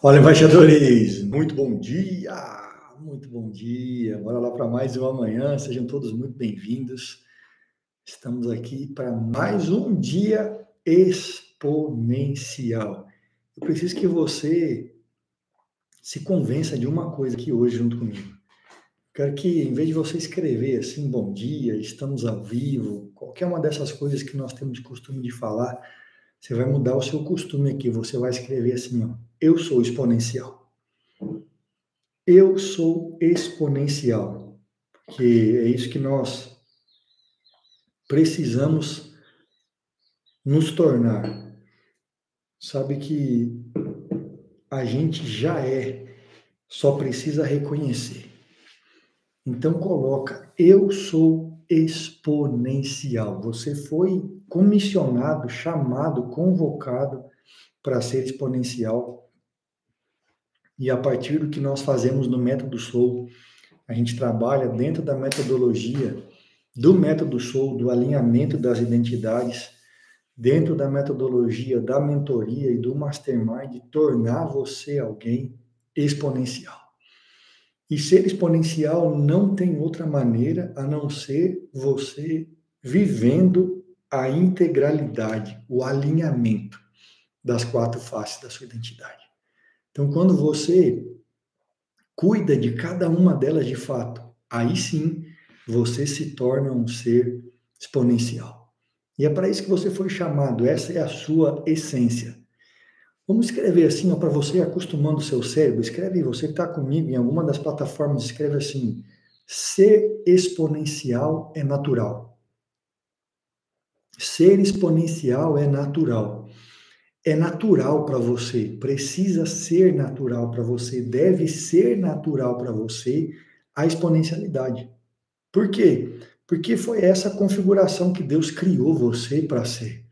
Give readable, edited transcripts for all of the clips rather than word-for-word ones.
Olha, embaixadores, muito bom dia, muito bom dia. Bora lá para mais uma manhã, sejam todos muito bem-vindos. Estamos aqui para mais um dia exponencial. Eu preciso que você se convença de uma coisa aqui hoje junto comigo. Quero que, em vez de você escrever assim, bom dia, estamos ao vivo, qualquer uma dessas coisas que nós temos de costume de falar, você vai mudar o seu costume aqui. Você vai escrever assim, ó, eu sou exponencial. Eu sou exponencial, que é isso que nós precisamos nos tornar. Sabe que a gente já é, só precisa reconhecer. Então coloca, eu sou exponencial. Você foi comissionado, chamado, convocado para ser exponencial. E a partir do que nós fazemos no Método Soul, a gente trabalha dentro da metodologia do Método Soul, do alinhamento das identidades, dentro da metodologia da mentoria e do mastermind, tornar você alguém exponencial. E ser exponencial não tem outra maneira a não ser você vivendo a integralidade, o alinhamento das quatro faces da sua identidade. Então, quando você cuida de cada uma delas de fato, aí sim você se torna um ser exponencial. E é para isso que você foi chamado, essa é a sua essência. Vamos escrever assim, para você ir acostumando o seu cérebro, escreve, você que está comigo em alguma das plataformas, escreve assim, ser exponencial é natural. Ser exponencial é natural. É natural para você, precisa ser natural para você, deve ser natural para você a exponencialidade. Por quê? Porque foi essa configuração que Deus criou você para ser.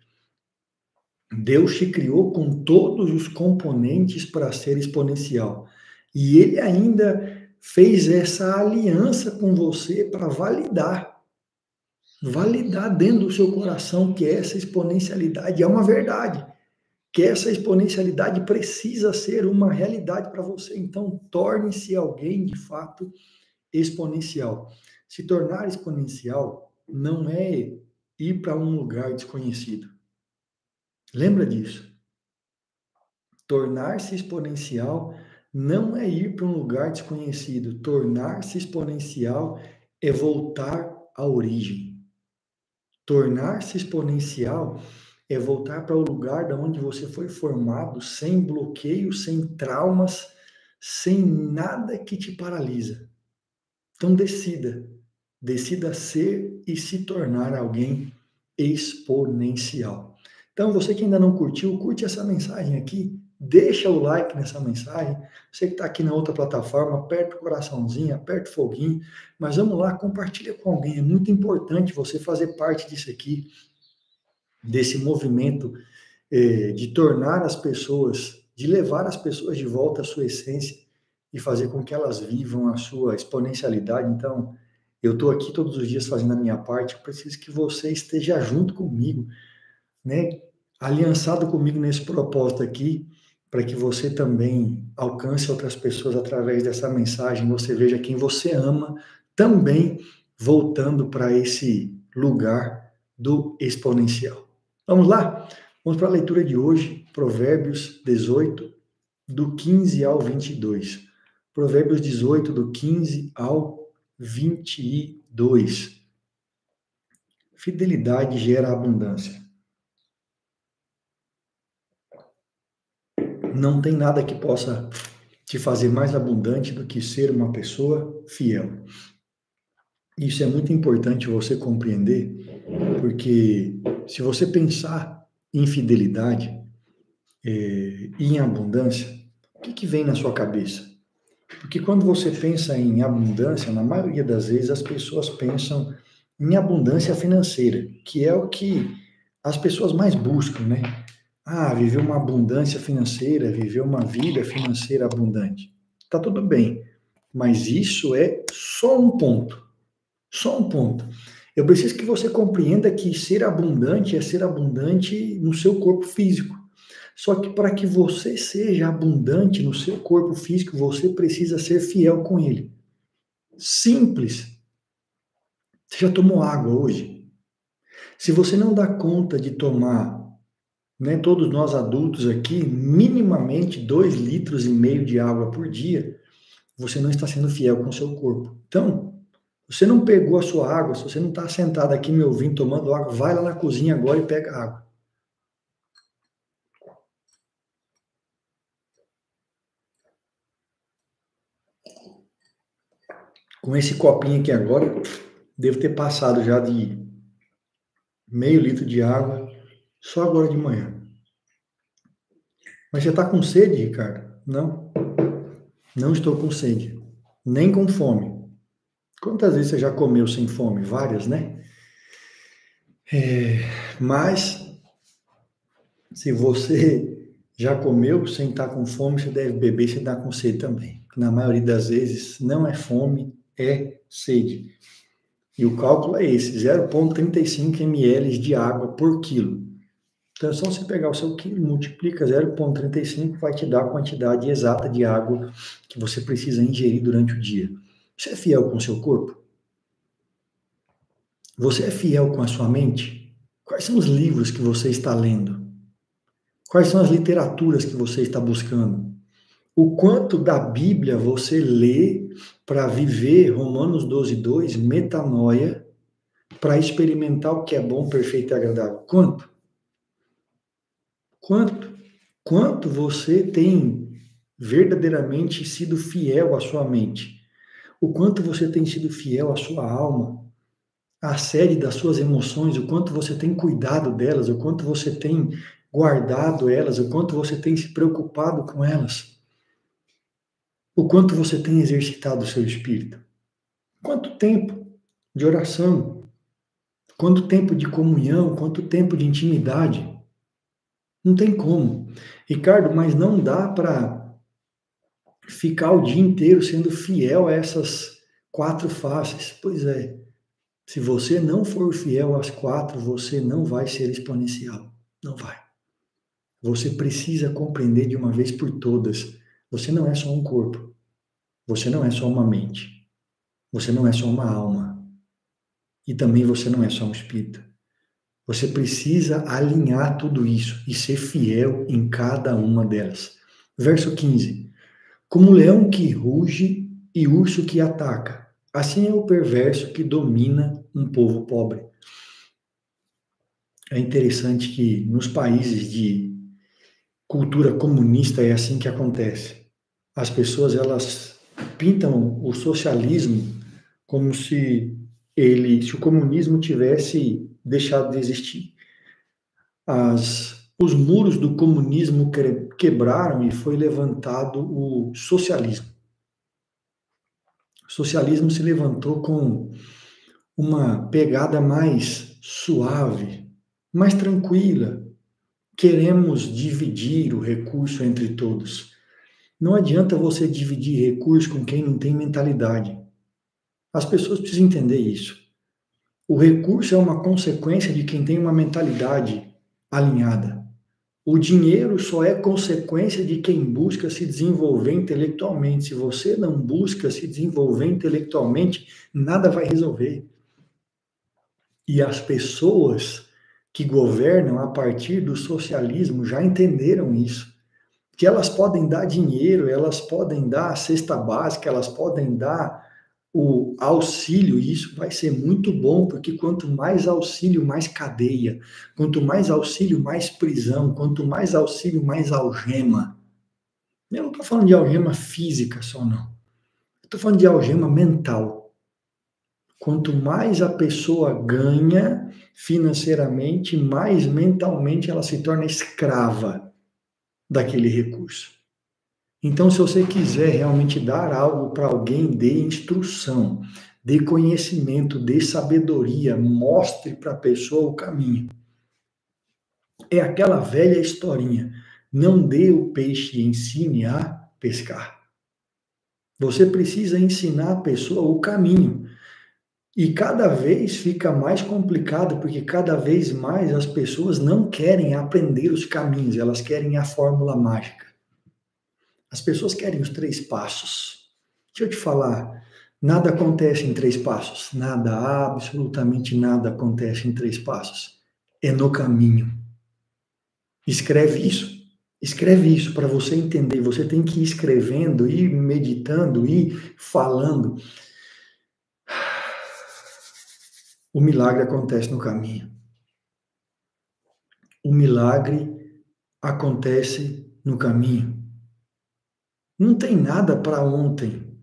Deus te criou com todos os componentes para ser exponencial. E Ele ainda fez essa aliança com você para validar. Validar dentro do seu coração que essa exponencialidade é uma verdade. Que essa exponencialidade precisa ser uma realidade para você. Então, torne-se alguém de fato exponencial. Se tornar exponencial não é ir para um lugar desconhecido. Lembra disso. Tornar-se exponencial não é ir para um lugar desconhecido. Tornar-se exponencial é voltar à origem. Tornar-se exponencial é voltar para o lugar da onde você foi formado, sem bloqueio, sem traumas, sem nada que te paralisa. Então decida ser e se tornar alguém exponencial. Então você que ainda não curtiu, curte essa mensagem aqui, deixa o like nessa mensagem. Você que está aqui na outra plataforma, aperta o coraçãozinho, aperta o foguinho, mas vamos lá, compartilha com alguém. É muito importante você fazer parte disso aqui, desse movimento de tornar as pessoas, de levar as pessoas de volta à sua essência e fazer com que elas vivam a sua exponencialidade. Então, eu estou aqui todos os dias fazendo a minha parte, eu preciso que você esteja junto comigo, né? Aliançado comigo nesse propósito aqui, para que você também alcance outras pessoas através dessa mensagem, você veja quem você ama também voltando para esse lugar do exponencial. Vamos lá? Vamos para a leitura de hoje, Provérbios 18, do 15 ao 22. Provérbios 18, do 15 ao 22. Fidelidade gera abundância. Não tem nada que possa te fazer mais abundante do que ser uma pessoa fiel. Isso é muito importante você compreender, porque se você pensar em fidelidade e em abundância, o que vem na sua cabeça? Porque quando você pensa em abundância, na maioria das vezes as pessoas pensam em abundância financeira, que é o que as pessoas mais buscam, né? Ah, viver uma abundância financeira, viver uma vida financeira abundante. Tá tudo bem, mas isso é só um ponto. Só um ponto. Eu preciso que você compreenda que ser abundante é ser abundante no seu corpo físico. Só que para que você seja abundante no seu corpo físico, você precisa ser fiel com ele. Simples. Você já tomou água hoje? Se você não dá conta de tomar, né, todos nós adultos aqui, minimamente 2,5 litros de água por dia, você não está sendo fiel com o seu corpo. Então, você não pegou a sua água, se você não está sentado aqui me ouvindo tomando água, vai lá na cozinha agora e pega água. Com esse copinho aqui agora, devo ter passado já de meio litro de água só agora de manhã. Mas você está com sede, Ricardo? Não. Não estou com sede. Nem com fome. Quantas vezes você já comeu sem fome? Várias, né? Mas, se você já comeu sem estar com fome, você deve beber sem estar com sede também. Na maioria das vezes, não é fome, é sede. E o cálculo é esse, 0,35 ml de água por quilo. Então, é só você pegar o seu quilo, multiplica 0,35, vai te dar a quantidade exata de água que você precisa ingerir durante o dia. Você é fiel com o seu corpo? Você é fiel com a sua mente? Quais são os livros que você está lendo? Quais são as literaturas que você está buscando? O quanto da Bíblia você lê para viver Romanos 12:2, metanoia, para experimentar o que é bom, perfeito e agradável? Quanto? Quanto? Quanto você tem verdadeiramente sido fiel à sua mente? O quanto você tem sido fiel à sua alma, à sede das suas emoções, o quanto você tem cuidado delas, o quanto você tem guardado elas, o quanto você tem se preocupado com elas, o quanto você tem exercitado o seu espírito. Quanto tempo de oração, quanto tempo de comunhão, quanto tempo de intimidade. Não tem como. Ricardo, mas não dá para ficar o dia inteiro sendo fiel a essas 4 faces. Pois é, se você não for fiel às 4, você não vai ser exponencial. Não vai. Você precisa compreender de uma vez por todas. Você não é só um corpo. Você não é só uma mente. Você não é só uma alma. E também você não é só um espírito. Você precisa alinhar tudo isso e ser fiel em cada uma delas. Verso 15. Como leão que ruge e urso que ataca, assim é o perverso que domina um povo pobre. É interessante que nos países de cultura comunista é assim que acontece. As pessoas, elas pintam o socialismo como se o comunismo tivesse deixado de existir. Os muros do comunismo quebraram e foi levantado o socialismo. O socialismo se levantou com uma pegada mais suave, mais tranquila. Queremos dividir o recurso entre todos. Não adianta você dividir recurso com quem não tem mentalidade. As pessoas precisam entender isso. O recurso é uma consequência de quem tem uma mentalidade alinhada. O dinheiro só é consequência de quem busca se desenvolver intelectualmente. Se você não busca se desenvolver intelectualmente, nada vai resolver. E as pessoas que governam a partir do socialismo já entenderam isso. Que elas podem dar dinheiro, elas podem dar a cesta básica, elas podem dar o auxílio, e isso vai ser muito bom, porque quanto mais auxílio, mais cadeia, quanto mais auxílio, mais prisão, quanto mais auxílio, mais algema. Eu não estou falando de algema física só, não. Estou falando de algema mental. Quanto mais a pessoa ganha financeiramente, mais mentalmente ela se torna escrava daquele recurso. Então, se você quiser realmente dar algo para alguém, dê instrução, dê conhecimento, dê sabedoria, mostre para a pessoa o caminho. É aquela velha historinha, não dê o peixe e ensine a pescar. Você precisa ensinar a pessoa o caminho. E cada vez fica mais complicado, porque cada vez mais as pessoas não querem aprender os caminhos, elas querem a fórmula mágica. As pessoas querem os 3 passos. Deixa eu te falar, nada acontece em 3 passos. Nada, absolutamente nada acontece em 3 passos. É no caminho. Escreve isso. Escreve isso para você entender. Você tem que ir escrevendo, ir meditando, ir falando. O milagre acontece no caminho. O milagre acontece no caminho. Não tem nada para ontem.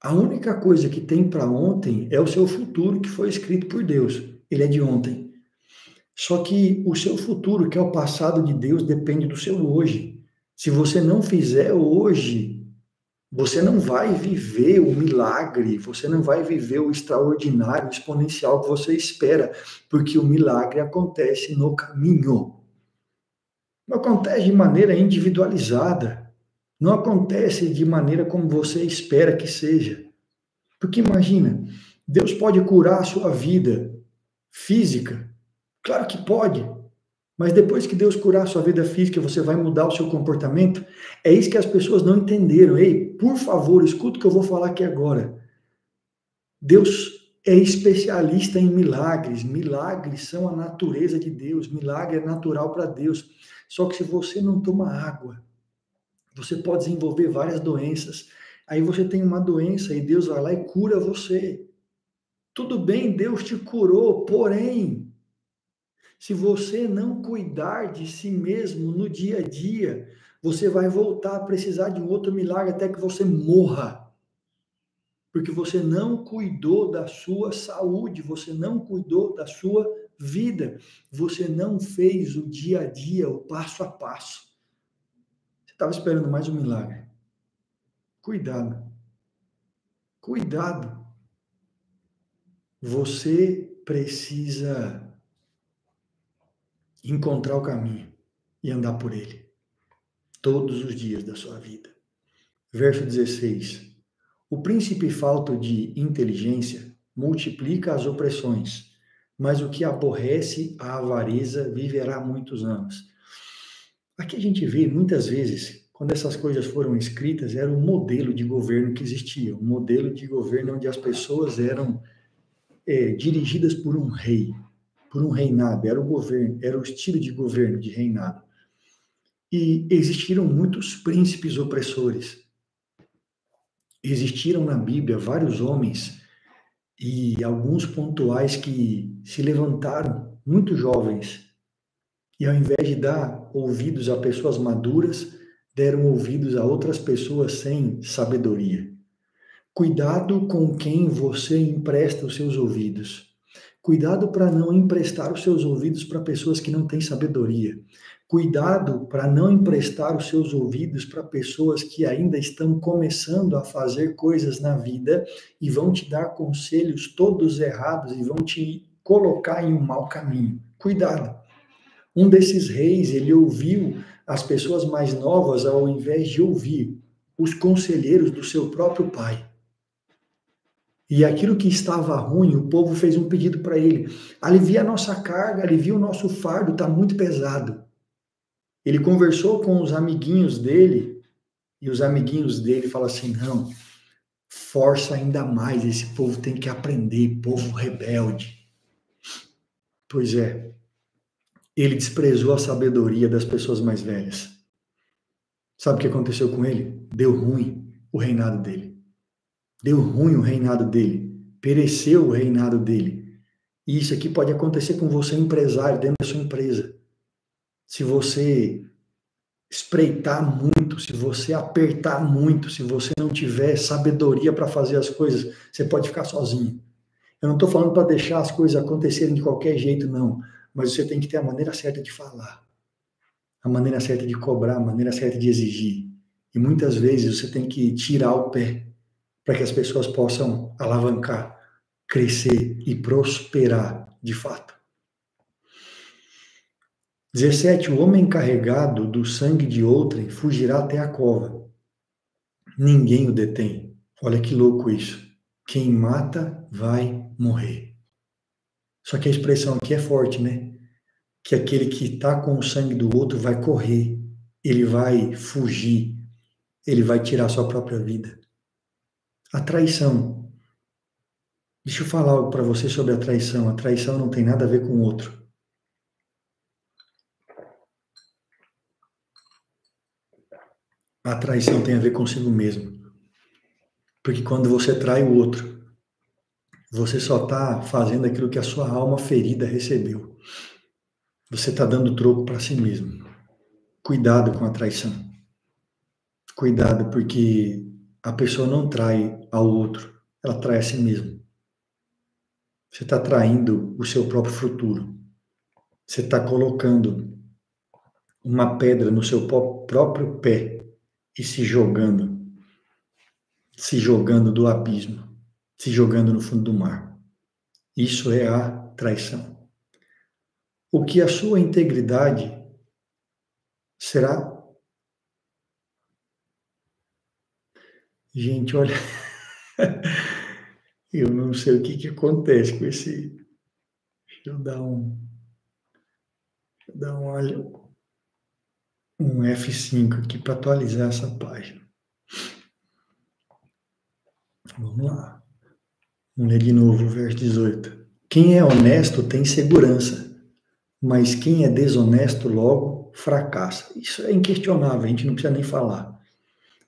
A única coisa que tem para ontem é o seu futuro que foi escrito por Deus. Ele é de ontem. Só que o seu futuro, que é o passado de Deus, depende do seu hoje. Se você não fizer hoje, você não vai viver o milagre, você não vai viver o extraordinário, o exponencial que você espera, porque o milagre acontece no caminho. Não acontece de maneira individualizada. Não acontece de maneira como você espera que seja. Porque imagina, Deus pode curar a sua vida física? Claro que pode. Mas depois que Deus curar a sua vida física, você vai mudar o seu comportamento? É isso que as pessoas não entenderam. Ei, por favor, escuta o que eu vou falar aqui agora. Deus é especialista em milagres. Milagres são a natureza de Deus. Milagre é natural para Deus. Só que se você não toma água, você pode desenvolver várias doenças. Aí você tem uma doença e Deus vai lá e cura você. Tudo bem, Deus te curou, porém, se você não cuidar de si mesmo no dia a dia, você vai voltar a precisar de um outro milagre até que você morra. Porque você não cuidou da sua saúde, você não cuidou da sua vida, você não fez o dia a dia, o passo a passo. Você estava esperando mais um milagre. Cuidado. Cuidado. Você precisa encontrar o caminho e andar por ele todos os dias da sua vida. Verso 16. O príncipe falto de inteligência multiplica as opressões, mas o que aborrece a avareza viverá muitos anos. Aqui a gente vê muitas vezes, quando essas coisas foram escritas, era um modelo de governo que existia, um modelo de governo onde as pessoas eram dirigidas por um rei, por um reinado, era o governo, era o estilo de governo, de reinado. E existiram muitos príncipes opressores. Existiram na Bíblia vários homens e alguns pontuais que se levantaram, muito jovens, e ao invés de dar ouvidos a pessoas maduras, deram ouvidos a outras pessoas sem sabedoria. Cuidado com quem você empresta os seus ouvidos. Cuidado para não emprestar os seus ouvidos para pessoas que não têm sabedoria. Cuidado para não emprestar os seus ouvidos para pessoas que ainda estão começando a fazer coisas na vida e vão te dar conselhos todos errados e vão te colocar em um mau caminho. Cuidado. Um desses reis, ele ouviu as pessoas mais novas ao invés de ouvir os conselheiros do seu próprio pai. E aquilo que estava ruim, o povo fez um pedido para ele: alivia a nossa carga, alivia o nosso fardo, está muito pesado. Ele conversou com os amiguinhos dele, e os amiguinhos dele falam assim: não, força ainda mais, esse povo tem que aprender, povo rebelde. Pois é, ele desprezou a sabedoria das pessoas mais velhas. Sabe o que aconteceu com ele? Deu ruim o reinado dele. Deu ruim o reinado dele. Pereceu o reinado dele. E isso aqui pode acontecer com você, empresário, dentro da sua empresa. Se você espreitar muito, se você apertar muito, se você não tiver sabedoria para fazer as coisas, você pode ficar sozinho. Eu não estou falando para deixar as coisas acontecerem de qualquer jeito, não. Mas você tem que ter a maneira certa de falar, a maneira certa de cobrar, a maneira certa de exigir. E muitas vezes você tem que tirar o pé para que as pessoas possam alavancar, crescer e prosperar de fato. 17. O homem encarregado do sangue de outrem fugirá até a cova. Ninguém o detém. Olha que louco isso. Quem mata vai morrer. Só que a expressão aqui é forte, né? Que aquele que está com o sangue do outro vai correr, ele vai fugir, ele vai tirar sua própria vida. A traição. Deixa eu falar algo para você sobre a traição. A traição não tem nada a ver com o outro. A traição tem a ver consigo mesmo. Porque quando você trai o outro, você só está fazendo aquilo que a sua alma ferida recebeu. Você está dando troco para si mesmo. Cuidado com a traição. Cuidado, porque a pessoa não trai ao outro, ela trai a si mesma. Você está traindo o seu próprio futuro. Você está colocando uma pedra no seu próprio pé e se jogando do abismo, se jogando no fundo do mar. Isso é a traição. O que a sua integridade será? Gente, olha, eu não sei o que acontece com esse. Deixa eu dar um F5 aqui para atualizar essa página. Vamos lá. Vamos ler de novo o verso 18. Quem é honesto tem segurança, mas quem é desonesto logo fracassa. Isso é inquestionável, a gente não precisa nem falar.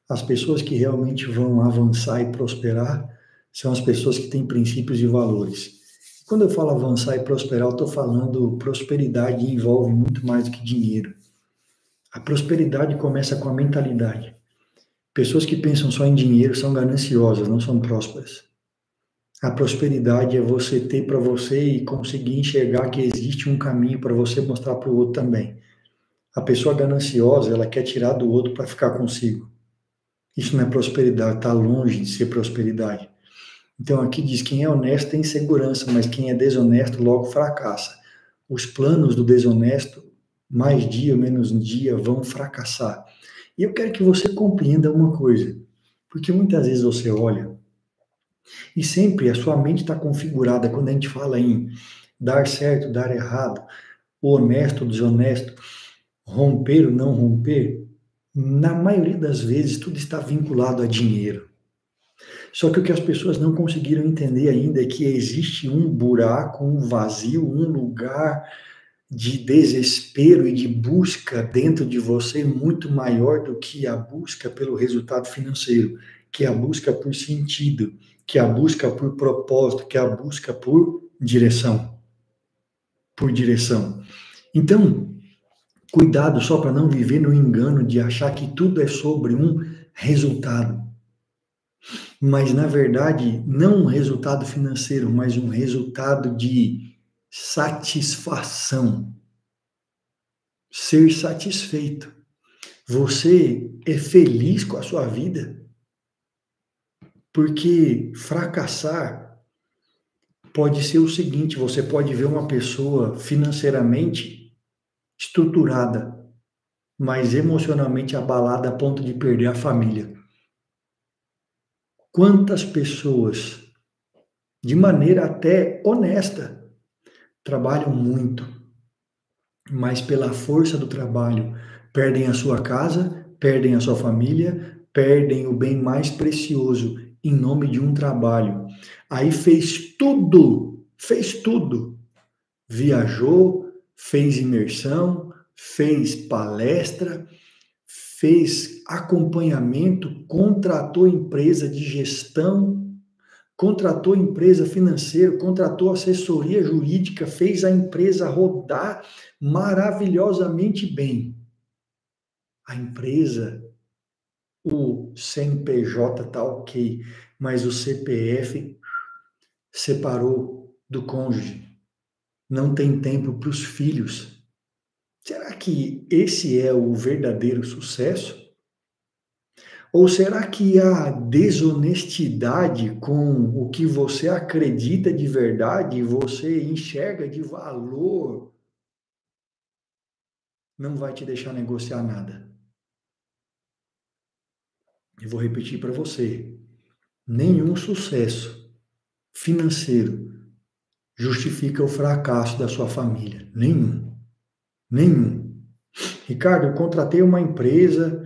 As pessoas que realmente vão avançar e prosperar são as pessoas que têm princípios e valores. Quando eu falo avançar e prosperar, eu estou falando prosperidade envolve muito mais do que dinheiro. A prosperidade começa com a mentalidade. Pessoas que pensam só em dinheiro são gananciosas, não são prósperas. A prosperidade é você ter para você e conseguir enxergar que existe um caminho para você mostrar para o outro também. A pessoa gananciosa, ela quer tirar do outro para ficar consigo. Isso não é prosperidade, está longe de ser prosperidade. Então aqui diz, quem é honesto tem segurança, mas quem é desonesto logo fracassa. Os planos do desonesto, mais dia, menos dia, vão fracassar. E eu quero que você compreenda uma coisa, porque muitas vezes você olha, e sempre a sua mente está configurada, quando a gente fala em dar certo, dar errado, honesto, desonesto, romper ou não romper, na maioria das vezes tudo está vinculado a dinheiro. Só que o que as pessoas não conseguiram entender ainda é que existe um buraco, um vazio, um lugar de desespero e de busca dentro de você muito maior do que a busca pelo resultado financeiro, que é a busca por sentido, que é a busca por propósito, que é a busca por direção. Por direção. Então, cuidado só para não viver no engano de achar que tudo é sobre um resultado. Mas, na verdade, não um resultado financeiro, mas um resultado de satisfação. Ser satisfeito. Você é feliz com a sua vida? Porque fracassar pode ser o seguinte, você pode ver uma pessoa financeiramente estruturada, mas emocionalmente abalada a ponto de perder a família. Quantas pessoas, de maneira até honesta, trabalham muito, mas pela força do trabalho perdem a sua casa, perdem a sua família, perdem o bem mais precioso em nome de um trabalho. Aí fez tudo, viajou, fez imersão, fez palestra, fez acompanhamento, contratou empresa de gestão, contratou empresa financeira, contratou assessoria jurídica, fez a empresa rodar maravilhosamente bem. A empresa, o CNPJ está ok, mas o CPF separou do cônjuge. Não tem tempo para os filhos. Será que esse é o verdadeiro sucesso? Ou será que a desonestidade com o que você acredita de verdade, você enxerga de valor, não vai te deixar negociar nada? Eu vou repetir para você. Nenhum sucesso financeiro justifica o fracasso da sua família. Nenhum. Nenhum. Ricardo, eu contratei uma empresa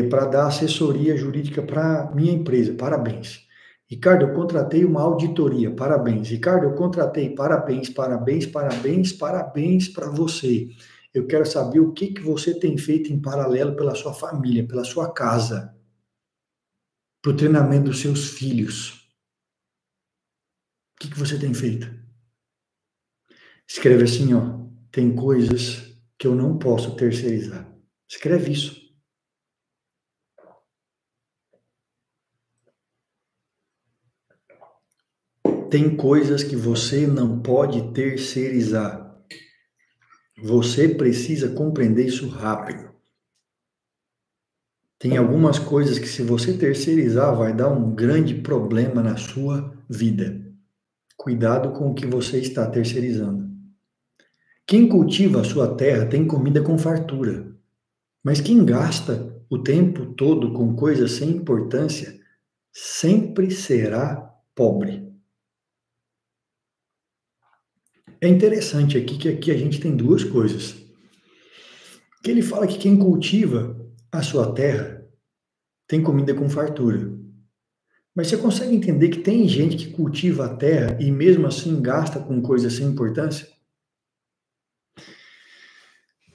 para dar assessoria jurídica para minha empresa. Parabéns. Ricardo, eu contratei uma auditoria. Parabéns. Ricardo, eu contratei. Parabéns, parabéns, parabéns, parabéns para você. Eu quero saber o que você tem feito em paralelo pela sua família, pela sua casa, para o treinamento dos seus filhos. O que você tem feito? Escreve assim, ó. Tem coisas que eu não posso terceirizar. Escreve isso. Tem coisas que você não pode terceirizar. Você precisa compreender isso rápido. Tem algumas coisas que, se você terceirizar, vai dar um grande problema na sua vida. Cuidado com o que você está terceirizando. Quem cultiva a sua terra tem comida com fartura. Mas quem gasta o tempo todo com coisas sem importância sempre será pobre. É interessante aqui que aqui a gente tem duas coisas. Que ele fala que quem cultiva a sua terra tem comida com fartura. Mas você consegue entender que tem gente que cultiva a terra e mesmo assim gasta com coisas sem importância?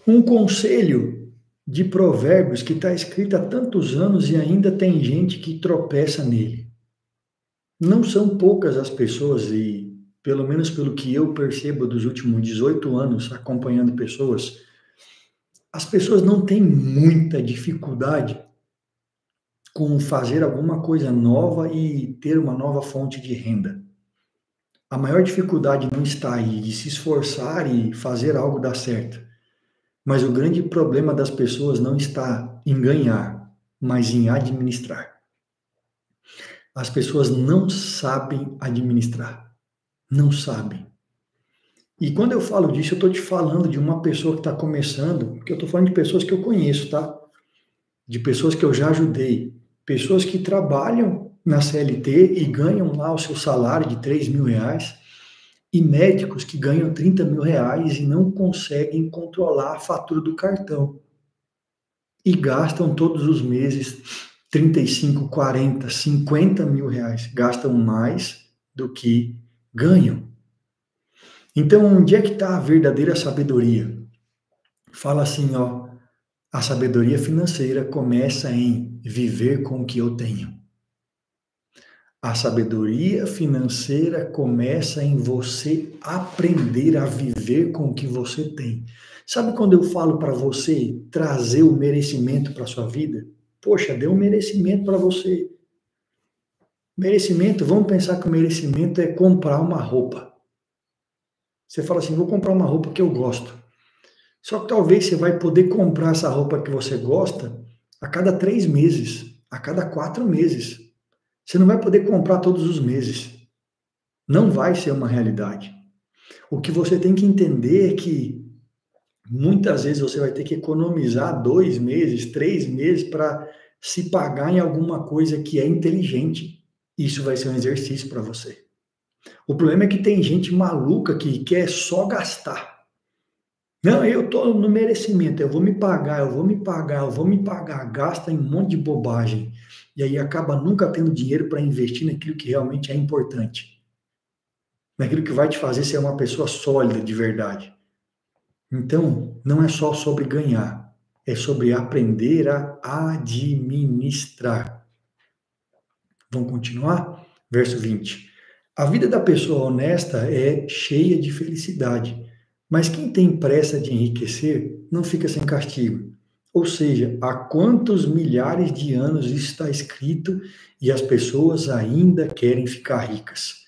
Um conselho de Provérbios que está escrito há tantos anos e ainda tem gente que tropeça nele. Não são poucas as pessoas, e pelo menos pelo que eu percebo dos últimos 18 anos acompanhando pessoas, as pessoas não têm muita dificuldade com fazer alguma coisa nova e ter uma nova fonte de renda. A maior dificuldade não está aí de se esforçar e fazer algo dar certo. Mas o grande problema das pessoas não está em ganhar, mas em administrar. As pessoas não sabem administrar. Não sabem. E quando eu falo disso, eu estou te falando de uma pessoa que está começando, porque eu estou falando de pessoas que eu conheço, tá? De pessoas que eu já ajudei. Pessoas que trabalham na CLT e ganham lá o seu salário de R$3.000, e médicos que ganham R$30.000 e não conseguem controlar a fatura do cartão. E gastam todos os meses 35, 40, 50 mil reais. Gastam mais do que ganham. Então, onde é que está a verdadeira sabedoria? Fala assim, ó, a sabedoria financeira começa em viver com o que eu tenho. A sabedoria financeira começa em você aprender a viver com o que você tem. Sabe quando eu falo para você trazer o merecimento para sua vida? Poxa, dê um merecimento para você. Merecimento, vamos pensar que o merecimento é comprar uma roupa. Você fala assim, vou comprar uma roupa que eu gosto. Só que talvez você vai poder comprar essa roupa que você gosta a cada 3 meses, a cada 4 meses. Você não vai poder comprar todos os meses. Não vai ser uma realidade. O que você tem que entender é que muitas vezes você vai ter que economizar 2 meses, 3 meses para se pagar em alguma coisa que é inteligente. Isso vai ser um exercício para você. O problema é que tem gente maluca que quer só gastar. Não, eu estou no merecimento, eu vou me pagar, eu vou me pagar, eu vou me pagar. Gasta em um monte de bobagem. E aí acaba nunca tendo dinheiro para investir naquilo que realmente é importante. Naquilo que vai te fazer ser uma pessoa sólida de verdade. Então, não é só sobre ganhar, é sobre aprender a administrar. Vamos continuar? Verso 20. A vida da pessoa honesta é cheia de felicidade, mas quem tem pressa de enriquecer não fica sem castigo. Ou seja, há quantos milhares de anos isso está escrito e as pessoas ainda querem ficar ricas.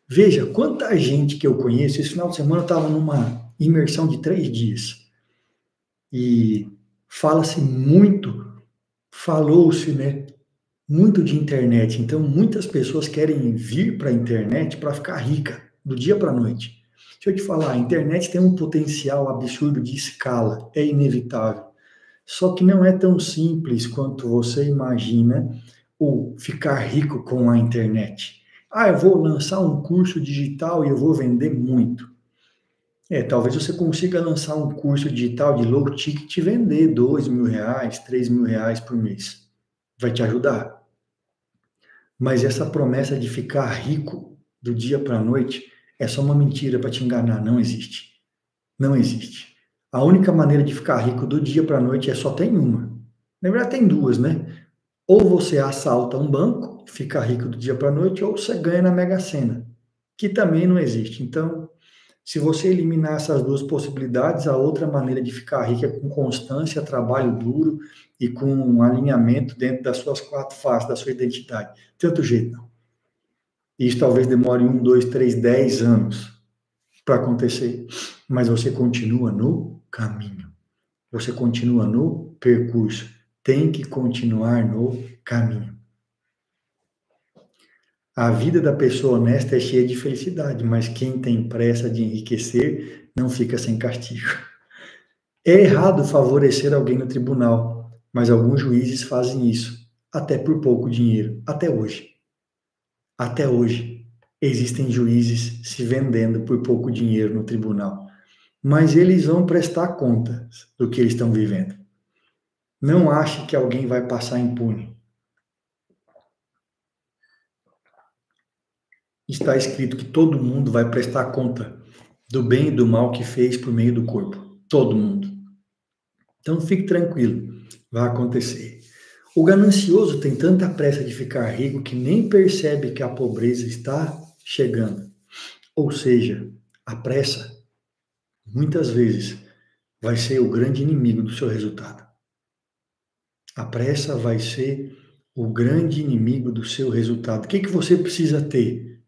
Veja, quanta gente que eu conheço, esse final de semana eu estava numa imersão de 3 dias. E fala-se muito, falou-se, né, muito de internet. Então, muitas pessoas querem vir para a internet para ficar rica, do dia para a noite. Deixa eu te falar, a internet tem um potencial absurdo de escala, é inevitável. Só que não é tão simples quanto você imagina o ficar rico com a internet. Ah, eu vou lançar um curso digital e eu vou vender muito. Talvez você consiga lançar um curso digital de low ticket e vender R$ 2.000, R$ 3.000 por mês. Vai te ajudar. Mas essa promessa de ficar rico do dia para a noite é só uma mentira para te enganar. Não existe. Não existe. A única maneira de ficar rico do dia para a noite só tem uma. Na verdade, tem duas, né? Ou você assalta um banco, fica rico do dia para a noite, ou você ganha na Mega Sena, que também não existe. Então, se você eliminar essas duas possibilidades, a outra maneira de ficar rico é com constância, trabalho duro e com um alinhamento dentro das suas 4 faces da sua identidade. Tem outro jeito, não. Isso talvez demore 1, 2, 3, 10 anos para acontecer, mas você continua no caminho. Você continua no percurso. Tem que continuar no caminho. A vida da pessoa honesta é cheia de felicidade, mas quem tem pressa de enriquecer não fica sem castigo. É errado favorecer alguém no tribunal, mas alguns juízes fazem isso, até por pouco dinheiro, até hoje. Até hoje, existem juízes se vendendo por pouco dinheiro no tribunal, mas eles vão prestar contas do que eles estão vivendo. Não ache que alguém vai passar impune. Está escrito que todo mundo vai prestar conta do bem e do mal que fez por meio do corpo. Todo mundo. Então fique tranquilo, vai acontecer. O ganancioso tem tanta pressa de ficar rico que nem percebe que a pobreza está chegando. Ou seja, a pressa, muitas vezes, vai ser o grande inimigo do seu resultado. A pressa vai ser o grande inimigo do seu resultado. O que você precisa ter?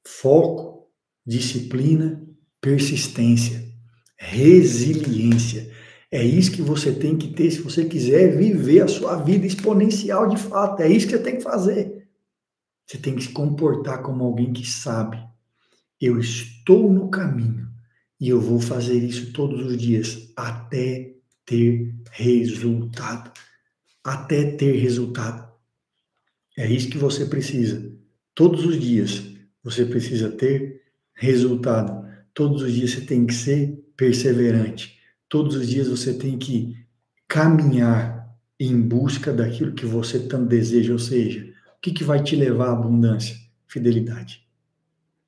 Foco, disciplina, persistência, resiliência. É isso que você tem que ter se você quiser viver a sua vida exponencial de fato. É isso que você tem que fazer. Você tem que se comportar como alguém que sabe. Eu estou no caminho e eu vou fazer isso todos os dias até ter resultado. Até ter resultado. É isso que você precisa. Todos os dias você precisa ter resultado. Todos os dias você tem que ser perseverante. Todos os dias você tem que caminhar em busca daquilo que você tanto deseja. Ou seja, o que vai te levar à abundância? Fidelidade.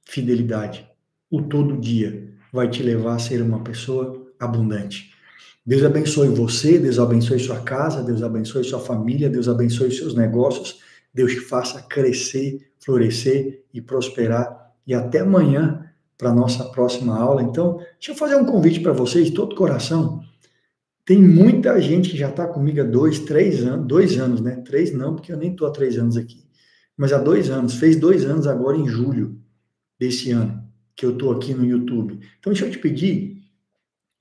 Fidelidade. O todo dia vai te levar a ser uma pessoa abundante. Deus abençoe você, Deus abençoe sua casa, Deus abençoe sua família, Deus abençoe seus negócios, Deus te faça crescer, florescer e prosperar. E até amanhã para a nossa próxima aula. Então, deixa eu fazer um convite para vocês, de todo coração. Tem muita gente que já está comigo há 2, 3 anos, 2 anos, né? 3 não, porque eu nem estou há 3 anos aqui. Mas há 2 anos, fez 2 anos agora em julho desse ano, que eu estou aqui no YouTube. Então, deixa eu te pedir,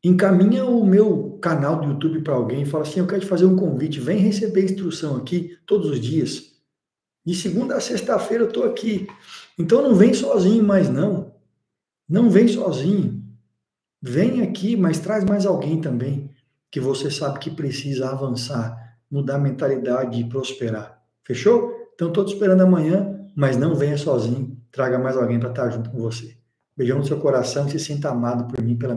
encaminha o meu canal do YouTube para alguém e fala assim, eu quero te fazer um convite, vem receber instrução aqui todos os dias. De segunda a sexta-feira eu estou aqui. Então não vem sozinho mais não. Não vem sozinho. Vem aqui, mas traz mais alguém também, que você sabe que precisa avançar, mudar a mentalidade e prosperar. Fechou? Então estou te esperando amanhã, mas não venha sozinho. Traga mais alguém para estar junto com você. Beijão no seu coração e se sinta amado por mim, pela